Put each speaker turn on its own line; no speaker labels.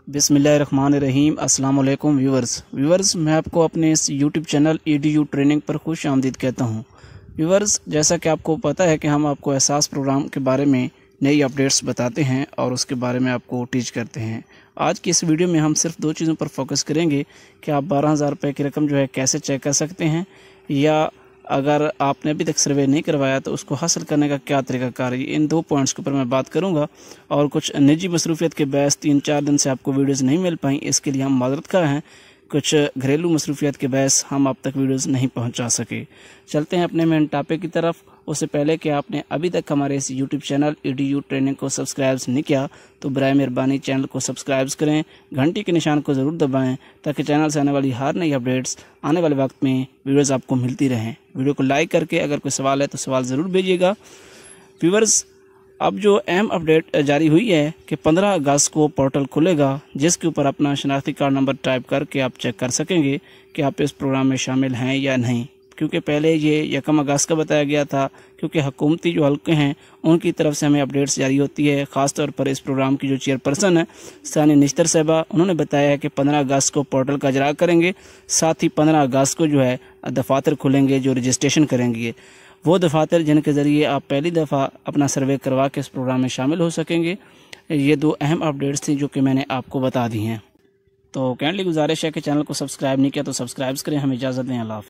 बिस्मिल्लाहिर्रहमानिर्रहीम। अस्सलाम वालेकुम व्यूवर्स, मैं आपको अपने इस यूट्यूब चैनल EDU ट्रेनिंग पर खुश आमदीद कहता हूँ। व्यूवर्स, जैसा कि आपको पता है कि हम आपको एहसास प्रोग्राम के बारे में नई अपडेट्स बताते हैं और उसके बारे में आपको टीच करते हैं। आज की इस वीडियो में हम सिर्फ दो चीज़ों पर फोकस करेंगे कि आप 12,000 रुपये की रकम जो है कैसे चेक कर सकते हैं, या अगर आपने अभी तक सर्वे नहीं करवाया तो उसको हासिल करने का क्या तरीकाकार है। इन दो पॉइंट्स के ऊपर मैं बात करूंगा। और कुछ निजी मसरूफियत के बहस 3-4 दिन से आपको वीडियोस नहीं मिल पाई, इसके लिए हम माजरत खा हैं। कुछ घरेलू मसरूफियत के बहस हम आप तक वीडियोस नहीं पहुंचा सके। चलते हैं अपने मेन टॉपिक की तरफ। उससे पहले कि आपने अभी तक हमारे इस यूट्यूब चैनल EDU ट्रेनिंग को सब्सक्राइब नहीं किया तो बराए मेहरबानी चैनल को सब्सक्राइब करें, घंटी के निशान को ज़रूर दबाएं ताकि चैनल से आने वाली हर नई अपडेट्स आने वाले वक्त में वीडियोस आपको मिलती रहें। वीडियो को लाइक करके अगर कोई सवाल है तो सवाल ज़रूर भेजिएगा। व्यूवर्स, अब जो अहम अपडेट जारी हुई है कि 15 अगस्त को पोर्टल खुलेगा, जिसके ऊपर अपना शनाख्ती कार्ड नंबर टाइप करके आप चेक कर सकेंगे कि आप इस प्रोग्राम में शामिल हैं या नहीं। क्योंकि पहले ये 1 अगस्त का बताया गया था, क्योंकि हुकूमती जो हल्के हैं उनकी तरफ से हमें अपडेट्स जारी होती है। ख़ास तौर पर इस प्रोग्राम की जो चेयरपर्सन है सानिया निश्तर साहिबा, उन्होंने बताया है कि 15 अगस्त को पोर्टल का इजरा करेंगे। साथ ही 15 अगस्त को जो है दफातर खुलेंगे जो रजिस्ट्रेशन करेंगे, वो दफातर जिनके ज़रिए आप पहली दफ़ा अपना सर्वे करवा के इस प्रोग्राम में शामिल हो सकेंगे। ये दो अहम अपडेट्स थी जो कि मैंने आपको बता दी हैं। तो काइंडली गुजारिश है कि चैनल को सब्सक्राइब नहीं किया तो सब्सक्राइब करें। हमें इजाज़त दें। अल्लाह हाफ़िज़।